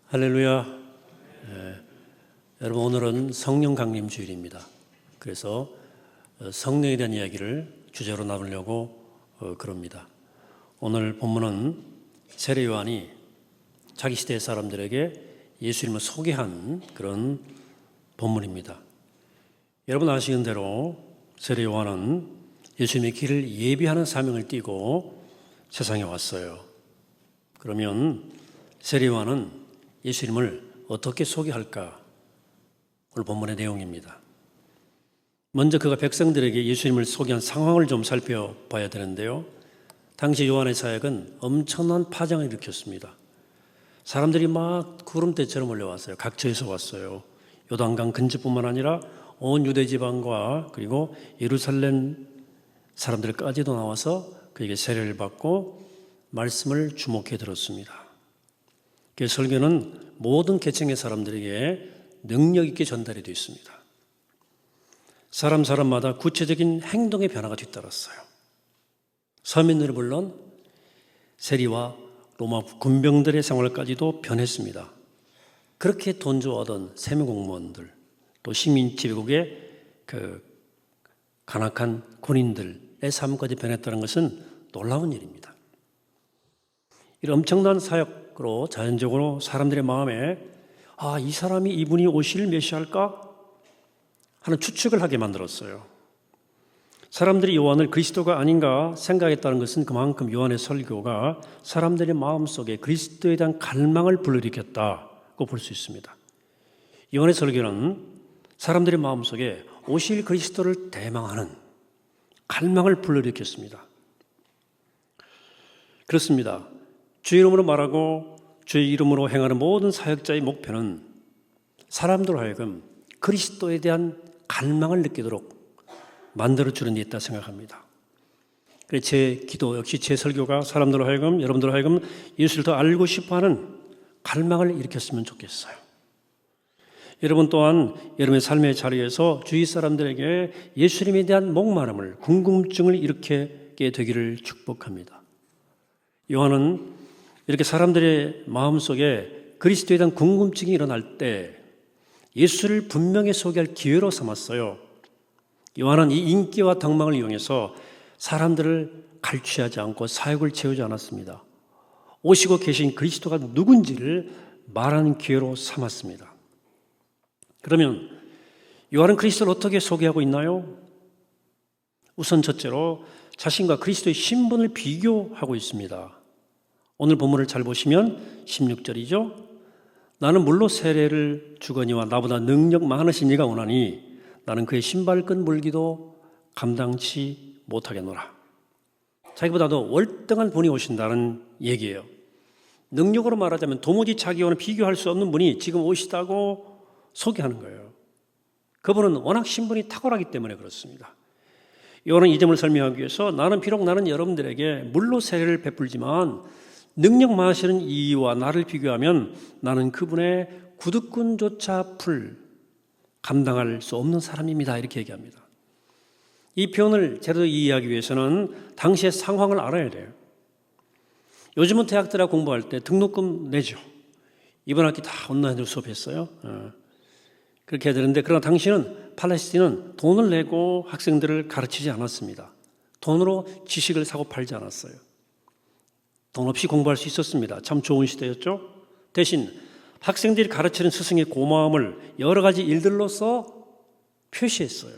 할렐루야. 여러분, 오늘은 성령 강림 주일입니다. 그래서 성령에 대한 이야기를 주제로 나누려고 그럽니다. 오늘 본문은 세례 요한이 자기 시대 사람들에게 예수님을 소개한 그런 본문입니다. 여러분 아시는 대로 세례 요한은 예수님의 길을 예비하는 사명을 띠고 세상에 왔어요. 그러면 세례 요한은 예수님을 어떻게 소개할까? 오늘 본문의 내용입니다. 먼저 그가 백성들에게 예수님을 소개한 상황을 좀 살펴봐야 되는데요. 당시 요한의 사역은 엄청난 파장을 일으켰습니다. 사람들이 막 구름대처럼 몰려왔어요. 각처에서 왔어요. 요단강 근처뿐만 아니라 온 유대 지방과 그리고 예루살렘 사람들까지도 나와서 그에게 세례를 받고 말씀을 주목해 들었습니다. 그 설교는 모든 계층의 사람들에게 능력 있게 전달이 되어 있습니다. 사람마다 구체적인 행동의 변화가 뒤따랐어요. 서민들은 물론 세리와 로마 군병들의 생활까지도 변했습니다. 그렇게 돈 좋아하던 세무공무원들, 또 식민 지배국의 그 간악한 군인들의 삶까지 변했다는 것은 놀라운 일입니다. 이런 엄청난 사역으로 자연적으로 사람들의 마음에 이 사람이 이분이 오실 메시아일까 하는 추측을 하게 만들었어요. 사람들이 요한을 그리스도가 아닌가 생각했다는 것은 그만큼 요한의 설교가 사람들의 마음속에 그리스도에 대한 갈망을 불러일으켰다고 볼 수 있습니다. 요한의 설교는 사람들의 마음속에 오실 그리스도를 대망하는 갈망을 불러일으켰습니다. 그렇습니다. 주의 이름으로 말하고 주의 이름으로 행하는 모든 사역자의 목표는 사람들 하여금 그리스도에 대한 갈망을 느끼도록 만들어주는 데 있다 생각합니다. 그래서 제 기도 역시 제 설교가 사람들 하여금 여러분들 하여금 예수를 더 알고 싶어하는 갈망을 일으켰으면 좋겠어요. 여러분 또한 여러분의 삶의 자리에서 주위 사람들에게 예수님에 대한 목마름을 궁금증을 일으키게 되기를 축복합니다. 요한은 이렇게 사람들의 마음속에 그리스도에 대한 궁금증이 일어날 때 예수를 분명히 소개할 기회로 삼았어요. 요한은 이 인기와 덕망을 이용해서 사람들을 갈취하지 않고 사역을 채우지 않았습니다. 오시고 계신 그리스도가 누군지를 말하는 기회로 삼았습니다. 그러면 요한은 그리스도를 어떻게 소개하고 있나요? 우선 첫째로 자신과 그리스도의 신분을 비교하고 있습니다. 오늘 본문을 잘 보시면 16절이죠. 나는 물로 세례를 주거니와 나보다 능력 많으신 이가 오나니 나는 그의 신발끈 물기도 감당치 못하겠노라. 자기보다도 월등한 분이 오신다는 얘기예요. 능력으로 말하자면 도무지 자기와는 비교할 수 없는 분이 지금 오시다고 소개하는 거예요. 그분은 워낙 신분이 탁월하기 때문에 그렇습니다. 요한은 이 점을 설명하기 위해서 나는 여러분들에게 물로 세례를 베풀지만 능력 많으시는 이와 나를 비교하면 나는 그분의 구두끈조차 감당할 수 없는 사람입니다. 이렇게 얘기합니다. 이 표현을 제대로 이해하기 위해서는 당시의 상황을 알아야 돼요. 요즘은 대학들하고 공부할 때 등록금 내죠. 이번 학기 다 온라인으로 수업했어요. 그렇게 해야 되는데 그러나 당시는 팔레스틴은 돈을 내고 학생들을 가르치지 않았습니다. 돈으로 지식을 사고 팔지 않았어요. 돈 없이 공부할 수 있었습니다. 참 좋은 시대였죠. 대신 학생들이 가르치는 스승의 고마움을 여러 가지 일들로서 표시했어요.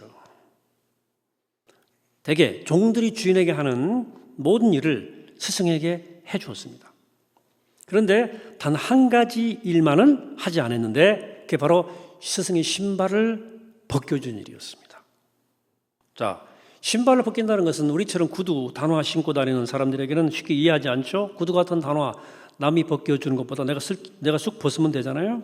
대개 종들이 주인에게 하는 모든 일을 스승에게 해주었습니다. 그런데 단 한 가지 일만은 하지 않았는데 그게 바로 스승의 신발을 벗겨준 일이었습니다. 자, 신발을 벗긴다는 것은 우리처럼 구두, 단화 신고 다니는 사람들에게는 쉽게 이해하지 않죠? 구두 같은 단화 남이 벗겨주는 것보다 내가 쑥 벗으면 되잖아요.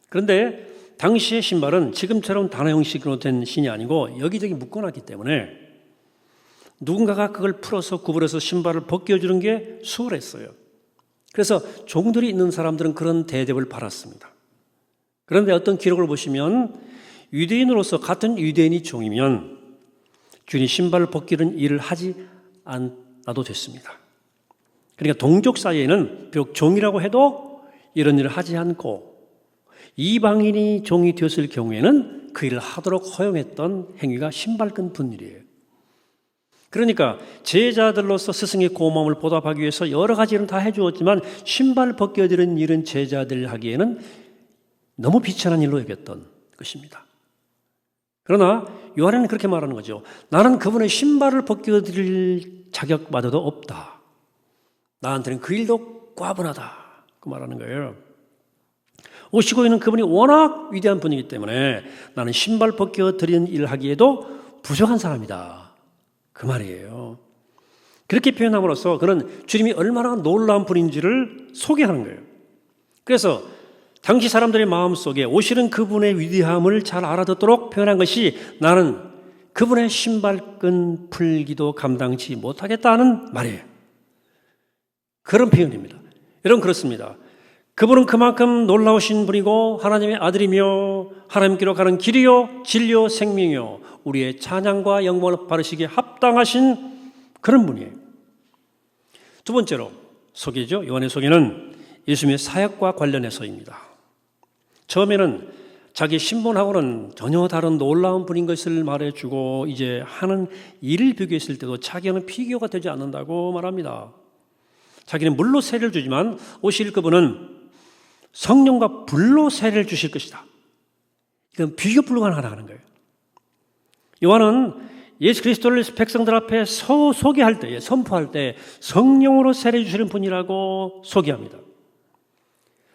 그런데 당시의 신발은 지금처럼 단화 형식으로 된 신이 아니고 여기저기 묶어놨기 때문에 누군가가 그걸 풀어서 구부려서 신발을 벗겨주는 게 수월했어요. 그래서 종들이 있는 사람들은 그런 대접을 받았습니다. 그런데 어떤 기록을 보시면 유대인으로서 같은 유대인이 종이면 주인이 신발을 벗기는 일을 하지 않아도 됐습니다. 그러니까 동족 사이에는 비록 종이라고 해도 이런 일을 하지 않고 이방인이 종이 되었을 경우에는 그 일을 하도록 허용했던 행위가 신발끈 분일이에요. 그러니까 제자들로서 스승의 고마움을 보답하기 위해서 여러 가지 일은 다 해주었지만 신발 벗겨드리는 일은 제자들 하기에는 너무 비천한 일로 여겼던 것입니다. 그러나 요한은 그렇게 말하는 거죠. 나는 그분의 신발을 벗겨드릴 자격마저도 없다. 나한테는 그 일도 과분하다. 그 말하는 거예요. 오시고 있는 그분이 워낙 위대한 분이기 때문에 나는 신발 벗겨드리는 일을 하기에도 부족한 사람이다. 그 말이에요. 그렇게 표현함으로써 그는 주님이 얼마나 놀라운 분인지를 소개하는 거예요. 그래서 당시 사람들의 마음속에 오시는 그분의 위대함을 잘 알아듣도록 표현한 것이 나는 그분의 신발끈 풀기도 감당치 못하겠다는 말이에요. 그런 표현입니다. 여러분 그렇습니다. 그분은 그만큼 놀라우신 분이고 하나님의 아들이며 하나님께로 가는 길이요 진리요 생명이요 우리의 찬양과 영광을 바르시기에 합당하신 그런 분이에요. 두 번째로 소개죠. 요한의 소개는 예수님의 사역과 관련해서입니다. 처음에는 자기 신분하고는 전혀 다른 놀라운 분인 것을 말해주고 이제 하는 일을 비교했을 때도 자기는 비교가 되지 않는다고 말합니다. 자기는 물로 세례를 주지만 오실 그분은 성령과 불로 세례를 주실 것이다. 이건 비교 불가능하다는 거예요. 요한은 예수 그리스도를 백성들 앞에 소개할 때, 선포할 때 성령으로 세례 주시는 분이라고 소개합니다.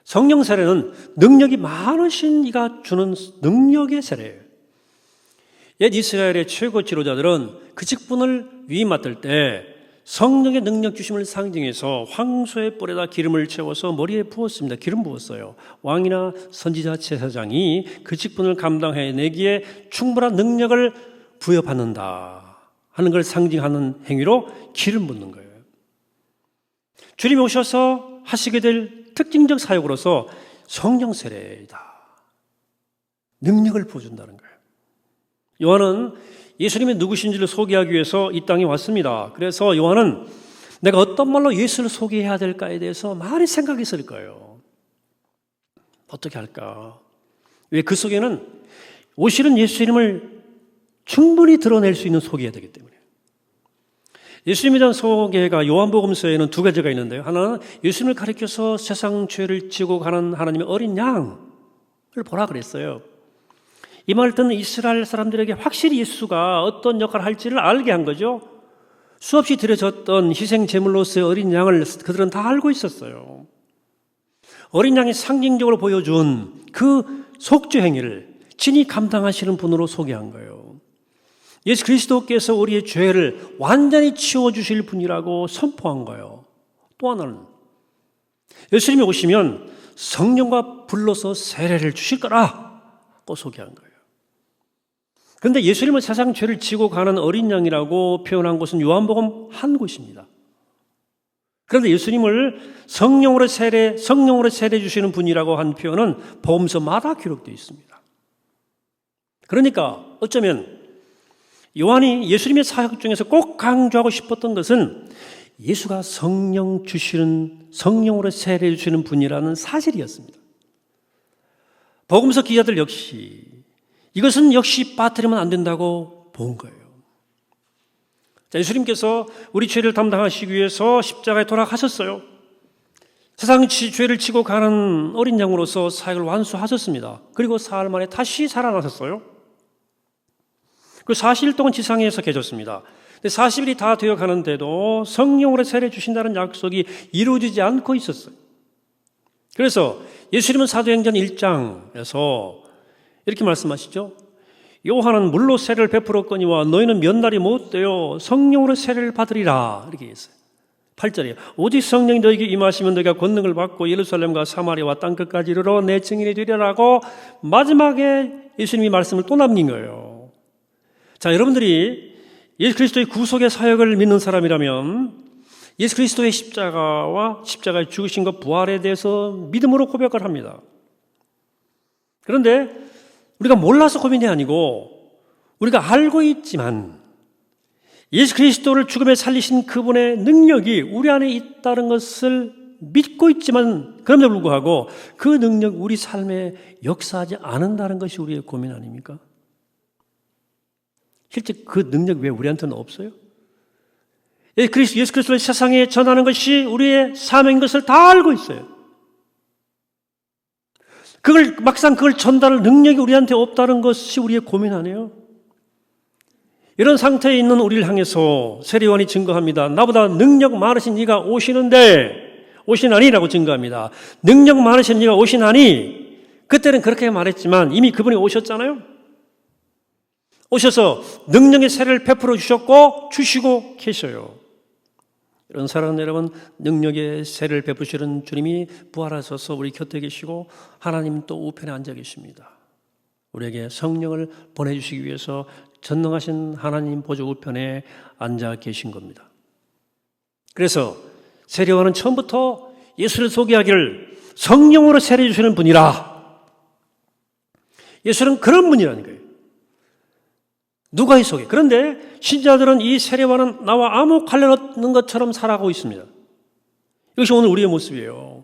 성령 세례는 능력이 많으신 이가 주는 능력의 세례예요. 옛 이스라엘의 최고 지도자들은 그 직분을 위임 맡을 때 성령의 능력 주심을 상징해서 황소의 뿔에다 기름을 채워서 머리에 부었습니다. 기름 부었어요. 왕이나 선지자 제사장이 그 직분을 감당해내기에 충분한 능력을 부여받는다 하는 걸 상징하는 행위로 기름 붓는 거예요. 주님이 오셔서 하시게 될 특징적 사역으로서 성령 세례이다. 능력을 부어준다는 거예요. 요한은 예수님이 누구신지를 소개하기 위해서 이 땅에 왔습니다. 그래서 요한은 내가 어떤 말로 예수를 소개해야 될까에 대해서 많이 생각했을 거예요. 어떻게 할까? 왜 그 속에는 오시는 예수님을 충분히 드러낼 수 있는 소개가 되기 때문에. 예수님에 대한 소개가 요한복음서에는 두 가지가 있는데요. 하나는 예수님을 가리켜서 세상 죄를 지고 가는 하나님의 어린 양을 보라 그랬어요. 이 말을 듣는 이스라엘 사람들에게 확실히 예수가 어떤 역할을 할지를 알게 한 거죠. 수없이 드려졌던 희생 제물로서의 어린 양을 그들은 다 알고 있었어요. 어린 양이 상징적으로 보여준 그 속죄 행위를 친히 감당하시는 분으로 소개한 거예요. 예수 그리스도께서 우리의 죄를 완전히 치워주실 분이라고 선포한 거예요. 또 하나는 예수님이 오시면 성령과 불로서 세례를 주실 거라고 소개한 거예요. 그런데 예수님은 세상 죄를 지고 가는 어린 양이라고 표현한 곳은 요한복음 한 곳입니다. 그런데 예수님을 성령으로 세례 주시는 분이라고 한 표현은 복음서마다 기록되어 있습니다. 그러니까 어쩌면 요한이 예수님의 사역 중에서 꼭 강조하고 싶었던 것은 예수가 성령으로 세례 주시는 분이라는 사실이었습니다. 복음서 기자들 역시 이것은 역시 빠뜨리면 안 된다고 본 거예요. 자, 예수님께서 우리 죄를 담당하시기 위해서 십자가에 돌아가셨어요. 세상 죄를 지고 가는 어린 양으로서 사역을 완수하셨습니다. 그리고 사흘 만에 다시 살아나셨어요. 그 40일 동안 지상에서 계셨습니다. 40일이 다 되어 가는데도 성령으로 세례 주신다는 약속이 이루어지지 않고 있었어요. 그래서 예수님은 사도행전 1장에서 이렇게 말씀하시죠. 요한은 물로 세례를 베풀었거니와 너희는 몇 날이 못되어 성령으로 세례를 받으리라 이렇게 했어요. 8절이에요. 오직 성령이 너에게 임하시면 너희가 권능을 받고 예루살렘과 사마리아와 땅끝까지 이르러 내 증인이 되리라고 마지막에 예수님이 말씀을 또 남긴 거예요. 자, 여러분들이 예수 그리스도의 구속의 사역을 믿는 사람이라면 예수 그리스도의 십자가와 십자가의 죽으심과 부활에 대해서 믿음으로 고백을 합니다. 그런데 우리가 몰라서 고민이 아니고 우리가 알고 있지만 예수 그리스도를 죽음에 살리신 그분의 능력이 우리 안에 있다는 것을 믿고 있지만 그럼에도 불구하고 그 능력 우리 삶에 역사하지 않는다는 것이 우리의 고민 아닙니까? 실제 그 능력 왜 우리한테는 없어요? 예수 그리스도를 세상에 전하는 것이 우리의 사명인 것을 다 알고 있어요. 막상 그걸 전달할 능력이 우리한테 없다는 것이 우리의 고민 아니에요? 이런 상태에 있는 우리를 향해서 세례요한이 증거합니다. 나보다 능력 많으신 이가 오시나니라고 증거합니다. 능력 많으신 이가 오시나니, 그때는 그렇게 말했지만 이미 그분이 오셨잖아요. 오셔서 능력의 세례를 베풀어 주시고 계셔요. 이런 사랑하는 여러분, 능력의 세례를 베푸시는 주님이 부활하셔서 우리 곁에 계시고 하나님 또 우편에 앉아 계십니다. 우리에게 성령을 보내주시기 위해서 전능하신 하나님 보좌 우편에 앉아 계신 겁니다. 그래서 세례요한은 처음부터 예수를 소개하기를 성령으로 세례 주시는 분이라. 예수는 그런 분이라는 거예요. 누가 소개? 그런데 신자들은 이 세례와는 나와 아무 관련 없는 것처럼 살아가고 있습니다. 이것이 오늘 우리의 모습이에요.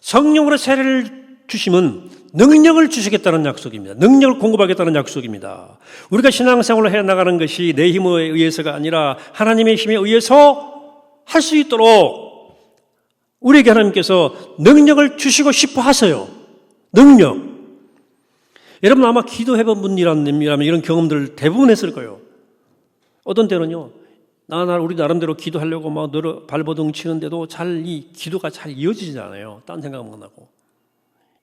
성령으로 세례를 주시면 능력을 주시겠다는 약속입니다. 능력을 공급하겠다는 약속입니다. 우리가 신앙생활을 해나가는 것이 내 힘에 의해서가 아니라 하나님의 힘에 의해서 할 수 있도록 우리에게 하나님께서 능력을 주시고 싶어 하세요. 능력. 여러분 아마 기도해본 분이라면 이런 경험들을 대부분 했을 거예요. 어떤 때는요, 우리 나름대로 기도하려고 막 발버둥 치는데도 이 기도가 잘 이어지지 않아요. 딴 생각만 나고.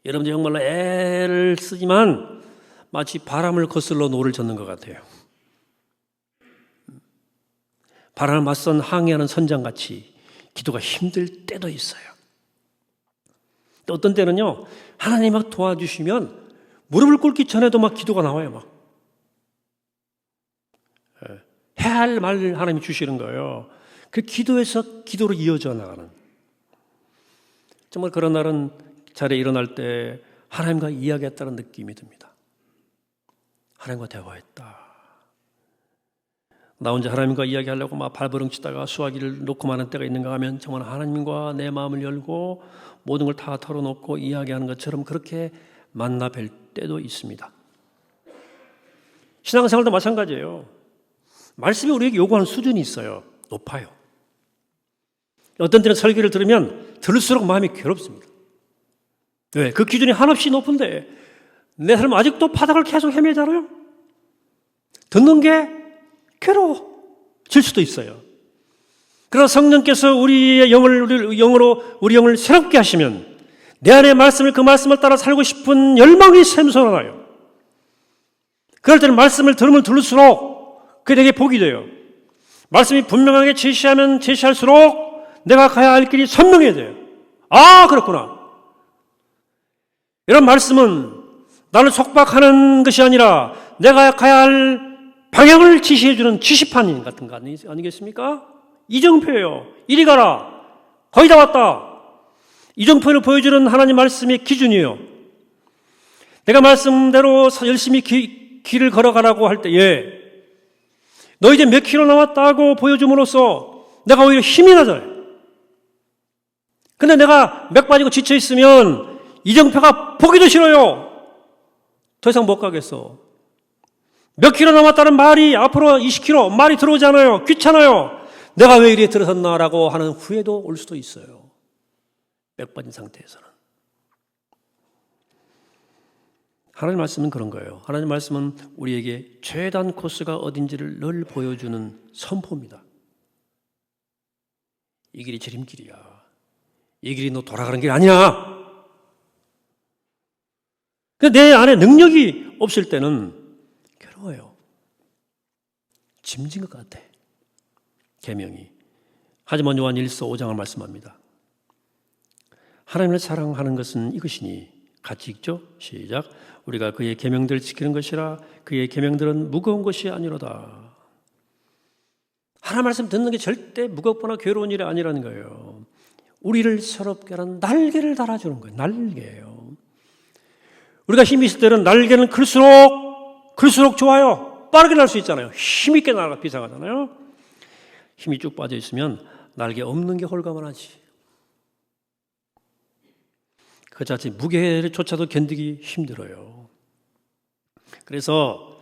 여러분들 정말로 애를 쓰지만 마치 바람을 거슬러 노를 젓는 것 같아요. 바람을 맞선 항해하는 선장같이 기도가 힘들 때도 있어요. 또 어떤 때는요, 하나님 막 도와주시면 무릎을 꿇기 전에도 막 기도가 나와요. 막 해야 할 말을 하나님이 주시는 거예요. 그 기도에서 기도로 이어져 나가는. 정말 그런 날은 자리에 일어날 때 하나님과 이야기했다는 느낌이 듭니다. 하나님과 대화했다. 나 혼자 하나님과 이야기하려고 막 발버둥 치다가 수화기를 놓고 마는 때가 있는가 하면 정말 하나님과 내 마음을 열고 모든 걸 다 털어놓고 이야기하는 것처럼 그렇게 만나 뵐 때도 있습니다. 신앙생활도 마찬가지예요. 말씀이 우리에게 요구하는 수준이 있어요. 높아요. 어떤 때는 설교를 들으면 들을수록 마음이 괴롭습니다. 왜? 그 기준이 한없이 높은데 내 삶 아직도 바닥을 계속 헤매잖아요. 듣는 게 괴로워질 수도 있어요. 그러나 성령께서 우리 영을 새롭게 하시면 내 안에 그 말씀을 따라 살고 싶은 열망이 샘솟아나요. 그럴 때는 말씀을 들으면 들을수록 그게 되게 복이 돼요. 말씀이 분명하게 제시하면 제시할수록 내가 가야 할 길이 선명해야 돼요. 아, 그렇구나. 이런 말씀은 나를 속박하는 것이 아니라 내가 가야 할 방향을 지시해주는 지시판 같은 거 아니겠습니까? 이정표예요. 이리 가라. 거의 다 왔다. 이정표를 보여주는 하나님 말씀의 기준이에요. 내가 말씀대로 열심히 길을 걸어가라고 할 때, 너 이제 몇 킬로 남았다고 보여줌으로써 내가 오히려 힘이 나잖아요. 근데 내가 맥 빠지고 지쳐있으면 이정표가 보기도 싫어요. 더 이상 못 가겠어. 몇 킬로 남았다는 말이 앞으로 20킬로 말이 들어오잖아요. 귀찮아요. 내가 왜 이리에 들어섰나라고 하는 후회도 올 수도 있어요. 맥 빠진 상태에서는. 하나님 말씀은 그런 거예요. 하나님 말씀은 우리에게 최단 코스가 어딘지를 늘 보여주는 선포입니다. 이 길이 지름길이야. 이 길이 너 돌아가는 길 아니야. 내 안에 능력이 없을 때는 괴로워요. 짐진 것 같아. 계명이. 하지만 요한 1서 5장을 말씀합니다. 하나님을 사랑하는 것은 이것이니 같이 읽죠. 시작. 우리가 그의 계명들을 지키는 것이라 그의 계명들은 무거운 것이 아니로다. 하나님 말씀 듣는 게 절대 무겁거나 괴로운 일이 아니라는 거예요. 우리를 새롭게 하는 날개를 달아주는 거예요. 날개예요. 우리가 힘이 있을 때는 날개는 클수록 좋아요. 빠르게 날 수 있잖아요. 힘있게 날아 비상하잖아요. 힘이 쭉 빠져 있으면 날개 없는 게 홀가분하지. 그 자체 무게조차도 견디기 힘들어요. 그래서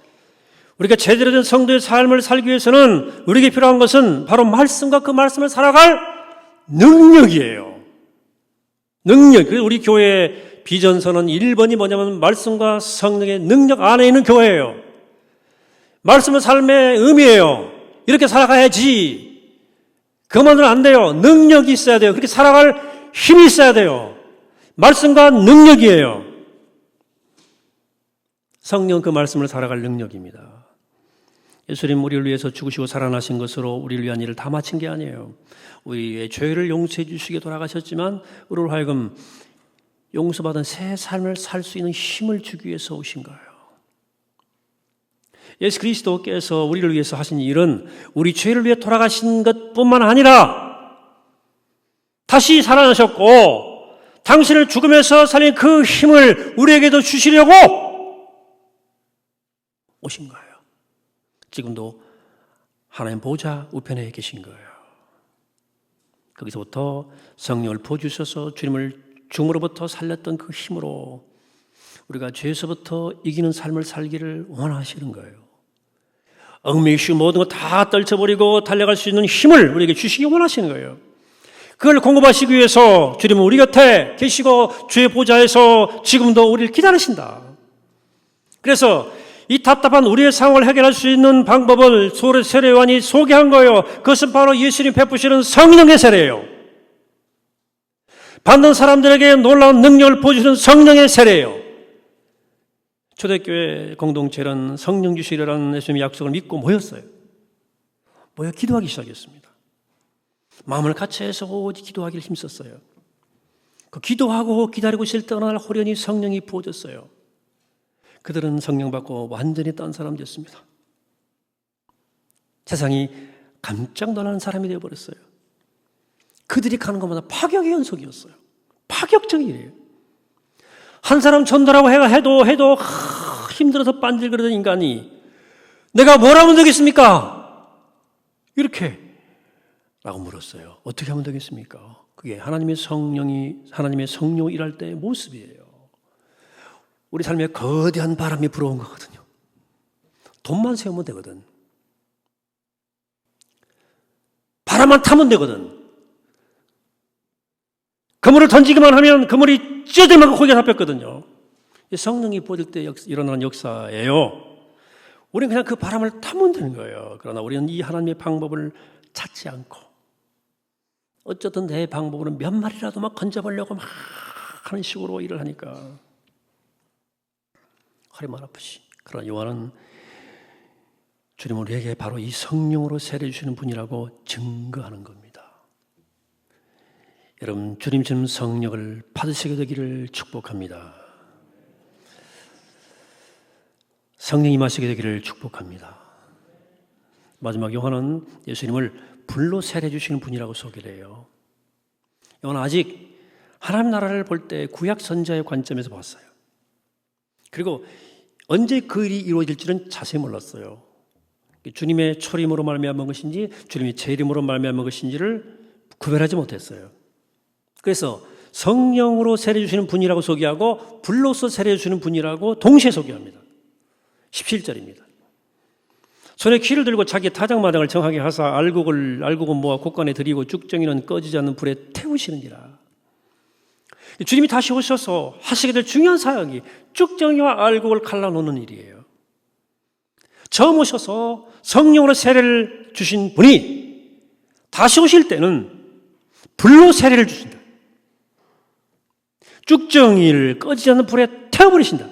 우리가 제대로 된 성도의 삶을 살기 위해서는 우리에게 필요한 것은 바로 말씀과 그 말씀을 살아갈 능력이에요. 능력. 그래서 우리 교회의 비전선언 1번이 뭐냐면 말씀과 성령의 능력 안에 있는 교회예요. 말씀은 삶의 의미예요. 이렇게 살아가야지. 그것만으로는 안 돼요. 능력이 있어야 돼요. 그렇게 살아갈 힘이 있어야 돼요. 말씀과 능력이에요. 성령 그 말씀을 살아갈 능력입니다. 예수님 우리를 위해서 죽으시고 살아나신 것으로 우리를 위한 일을 다 마친 게 아니에요. 우리의 죄를 용서해 주시게 돌아가셨지만 우리로 하여금 용서받은 새 삶을 살 수 있는 힘을 주기 위해서 오신 거예요. 예수 그리스도께서 우리를 위해서 하신 일은 우리 죄를 위해 돌아가신 것뿐만 아니라 다시 살아나셨고 당신을 죽음에서 살린 그 힘을 우리에게도 주시려고 오신 거예요. 지금도 하나님 보좌 우편에 계신 거예요. 거기서부터 성령을 부어주셔서 주님을 죽음으로부터 살렸던 그 힘으로 우리가 죄에서부터 이기는 삶을 살기를 원하시는 거예요. 얽매이시고 모든 거 다 떨쳐버리고 달려갈 수 있는 힘을 우리에게 주시기 원하시는 거예요. 그걸 공급하시기 위해서 주님은 우리 곁에 계시고 주의 보좌에서 지금도 우리를 기다리신다. 그래서 이 답답한 우리의 상황을 해결할 수 있는 방법을 세례 요한이 소개한 거예요. 그것은 바로 예수님 베푸시는 성령의 세례예요. 받는 사람들에게 놀라운 능력을 보여주는 성령의 세례예요. 초대교회 공동체는 성령 주시리라는 예수님의 약속을 믿고 모였어요. 모여 기도하기 시작했습니다. 마음을 같이 해서 오직 기도하기를 힘썼어요. 그 기도하고 기다리고 있을 때 어느 날 호련히 성령이 부어졌어요. 그들은 성령 받고 완전히 딴 사람 됐습니다. 세상이 깜짝 놀라는 사람이 되어버렸어요. 그들이 가는 것마다 파격의 연속이었어요. 파격적인 일이에요. 한 사람 전도라고 해도 힘들어서 빤질거리던 인간이 내가 뭘 하면 되겠습니까? 이렇게 라고 물었어요. 어떻게 하면 되겠습니까? 그게 하나님의 성령이 일할 때의 모습이에요. 우리 삶에 거대한 바람이 불어온 거거든요. 돈만 세우면 되거든. 바람만 타면 되거든. 그물을 던지기만 하면 그물이 찢어질 만큼 고기가 잡혔거든요. 성령이 부어질 때 일어나는 역사예요. 우리는 그냥 그 바람을 타면 되는 거예요. 그러나 우리는 이 하나님의 방법을 찾지 않고 어쨌든 내 방법으로 몇 마리라도 막 건져보려고 막 하는 식으로 일을 하니까 허리만 아프시. 그러나 요한은 주님 우리에게 바로 이 성령으로 세례 주시는 분이라고 증거하는 겁니다. 여러분 주님 주는 성령을 받으시게 되기를 축복합니다. 성령이 임하시게 되기를 축복합니다. 마지막 요한은 예수님을 불로 세례 주시는 분이라고 소개를 해요. 요한은 아직 하나님 나라를 볼 때 구약 선자의 관점에서 봤어요. 그리고 언제 그 일이 이루어질지는 자세히 몰랐어요. 주님의 초림으로 말미암은 것인지 주님의 재림으로 말미암은 것인지를 구별하지 못했어요. 그래서 성령으로 세례 주시는 분이라고 소개하고 불로서 세례 주시는 분이라고 동시에 소개합니다. 17절입니다. 손에 키를 들고 자기 타작마당을 정하게 하사 알곡은 모아 곳간에 들이고 쭉정이는 꺼지지 않는 불에 태우시느니라. 주님이 다시 오셔서 하시게 될 중요한 사역이 쭉정이와 알곡을 갈라놓는 일이에요. 처음 오셔서 성령으로 세례를 주신 분이 다시 오실 때는 불로 세례를 주신다. 쭉정이를 꺼지지 않는 불에 태워버리신다.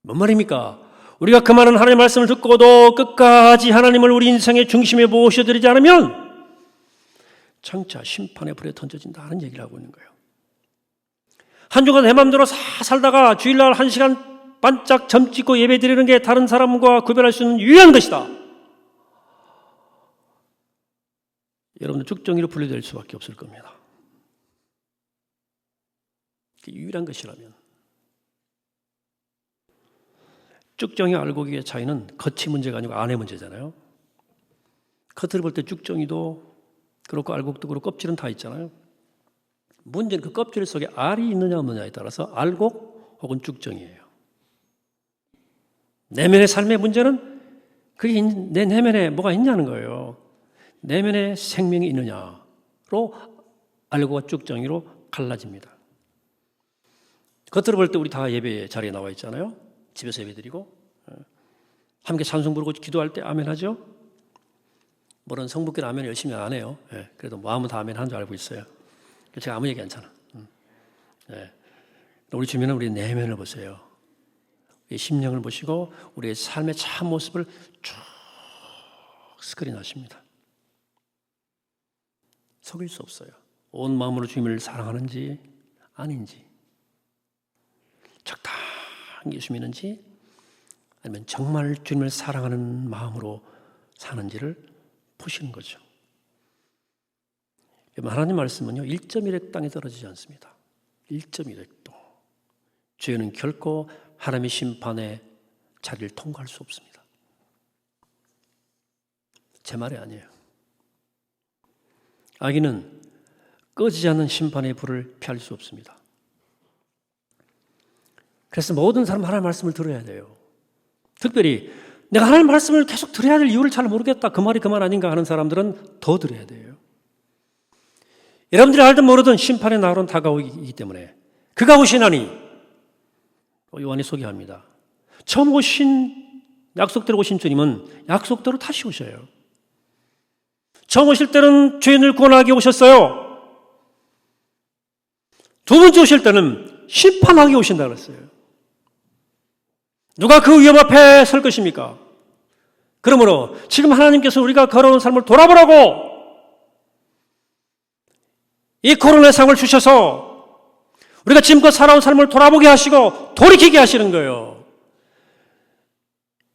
뭔 말입니까? 우리가 그 많은 하나님의 말씀을 듣고도 끝까지 하나님을 우리 인생의 중심에 모셔드리지 않으면 장차 심판의 불에 던져진다는 얘기를 하고 있는 거예요. 한 주간 내 마음대로 살다가 주일날 1시간 반짝 점 찍고 예배 드리는 게 다른 사람과 구별할 수 있는 유일한 것이다. 여러분들 쭉정이로 분류될 수밖에 없을 겁니다. 유일한 것이라면. 쭉정이 알곡의 차이는 겉이 문제가 아니고 안의 문제잖아요. 겉으로 볼 때 쭉정이도 그렇고 알곡도 그렇고 껍질은 다 있잖아요. 문제는 그 껍질 속에 알이 있느냐 없느냐에 따라서 알곡 혹은 쭉정이에요. 내면의 삶의 문제는 그게 내 내면에 뭐가 있냐는 거예요. 내면에 생명이 있느냐로 알곡과 쭉정이로 갈라집니다. 겉으로 볼 때 우리 다 예배 자리에 나와 있잖아요. 집에서 예배 드리고 함께 찬송 부르고 기도할 때 아멘 하죠. 물론 성북교는 아멘 열심히 안 해요. 그래도 마음은 다 아멘 한 줄 알고 있어요. 제가 아무 얘기 안 하잖아. 우리 주변은 우리 내면을 보세요. 우리 심령을 보시고 우리의 삶의 참 모습을 쭉 스크린하십니다. 속일 수 없어요. 온 마음으로 주님을 사랑하는지 아닌지, 적당히 예수 믿는지, 아니면 정말 주님을 사랑하는 마음으로 사는지를 보시는 거죠. 하나님 말씀은요, 1.1획 땅에 떨어지지 않습니다. 1.1획도. 죄는 결코 하나님의 심판의 자리를 통과할 수 없습니다. 제 말이 아니에요. 악인은 꺼지지 않는 심판의 불을 피할 수 없습니다. 그래서 모든 사람 하나님의 말씀을 들어야 돼요. 특별히 내가 하나님의 말씀을 계속 들어야 될 이유를 잘 모르겠다, 그 말이 그 말 아닌가 하는 사람들은 더 들어야 돼요. 여러분들이 알든 모르든 심판의 날은 다가오기 때문에 그가 오시나니, 요한이 소개합니다. 처음 오신, 약속대로 오신 주님은 약속대로 다시 오셔요. 처음 오실 때는 죄인을 구원하기 오셨어요. 두 번째 오실 때는 심판하기 오신다 그랬어요. 누가 그 위험 앞에 설 것입니까? 그러므로 지금 하나님께서 우리가 걸어온 삶을 돌아보라고 이 코로나 상을 주셔서 우리가 지금껏 살아온 삶을 돌아보게 하시고 돌이키게 하시는 거예요.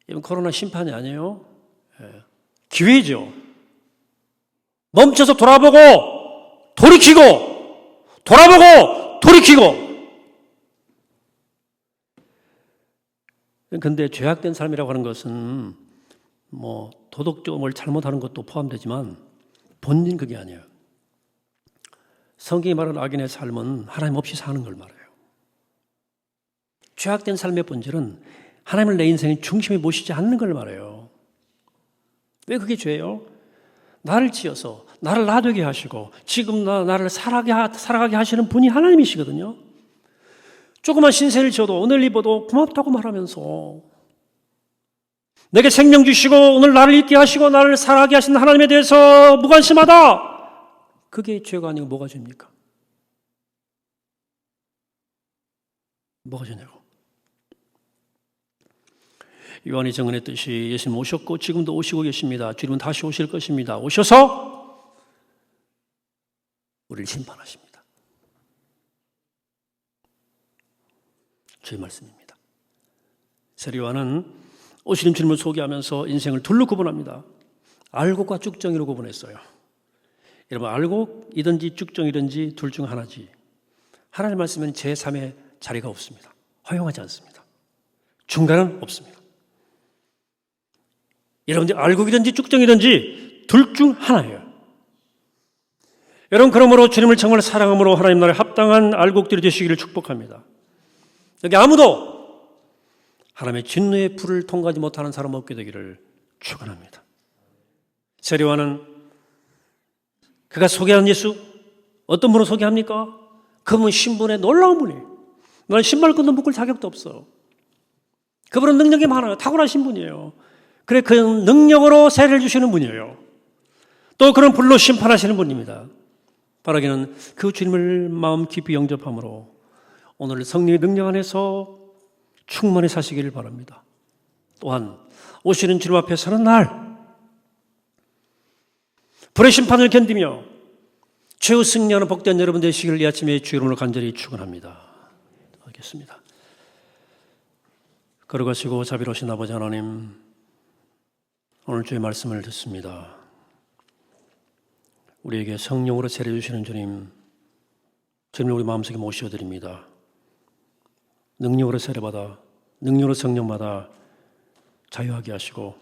이건 코로나 심판이 아니에요. 기회죠. 멈춰서 돌아보고 돌이키고, 돌아보고 돌이키고. 근데 죄악된 삶이라고 하는 것은 뭐 도덕적으로 뭘 잘못하는 것도 포함되지만 본인 그게 아니에요. 성경이 말하는 악인의 삶은 하나님 없이 사는 걸 말해요. 죄악된 삶의 본질은 하나님을 내 인생의 중심에 모시지 않는 걸 말해요. 왜 그게 죄예요? 나를 지어서 나를 나되게 하시고 지금 나를 살아가게 하시는 분이 하나님이시거든요. 조그만 신세를 지어도 오늘 입어도 고맙다고 말하면서 내게 생명 주시고 오늘 나를 있게 하시고 나를 살아가게 하시는 하나님에 대해서 무관심하다. 그게 죄가 아니고 뭐가 죄입니까? 뭐가 죄냐고. 요한이 증언했듯이 예수님 오셨고 지금도 오시고 계십니다. 주님은 다시 오실 것입니다. 오셔서 우리를 심판하십니다. 주의 말씀입니다. 세례요한은 오시는 주님을 소개하면서 인생을 둘로 구분합니다. 알곡과 쭉정이로 구분했어요. 여러분, 알곡이든지 쭉정이든지 둘 중 하나지 하나님 말씀은 제3의 자리가 없습니다. 허용하지 않습니다. 중간은 없습니다. 여러분들 알곡이든지 쭉정이든지 둘 중 하나예요. 여러분, 그러므로 주님을 정말 사랑함으로 하나님 나라에 합당한 알곡들이 되시기를 축복합니다. 여기 아무도 하나님의 진노의 불을 통과하지 못하는 사람 없게 되기를 축원합니다. 세례요한은 그가 소개한 예수, 어떤 분을 소개합니까? 그분은 신분의 놀라운 분이에요. 너는 신발끈도 묶을 자격도 없어. 그분은 능력이 많아요. 탁월하신 분이에요. 그래, 그 능력으로 세례를 주시는 분이에요. 또 그런 불로 심판하시는 분입니다. 바라기는 그 주님을 마음 깊이 영접함으로 오늘 성령의 능력 안에서 충만히 사시기를 바랍니다. 또한 오시는 주님 앞에 서는 날 불의 심판을 견디며 최후 승리하는 복된 여러분 되시기를 이 아침에 주의 이름으로 간절히 축원합니다. 하겠습니다. 걸어가시고 자비로우신 아버지 하나님, 오늘 주의 말씀을 듣습니다. 우리에게 성령으로 세례 주시는 주님, 주님을 우리 마음속에 모셔드립니다. 능력으로 세례받아 능력으로 성령받아 자유하게 하시고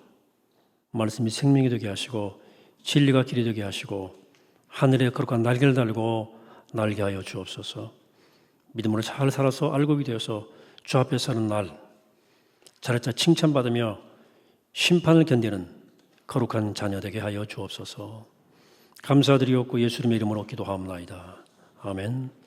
말씀이 생명이 되게 하시고 진리가 길이 되게 하시고 하늘에 거룩한 날개를 달고 날게 하여 주옵소서. 믿음으로 잘 살아서 알곡이 되어서 주 앞에 서는 날 잘했자 칭찬받으며 심판을 견디는 거룩한 자녀 되게 하여 주옵소서. 감사드리옵고 예수님의 이름으로 기도하옵나이다. 아멘.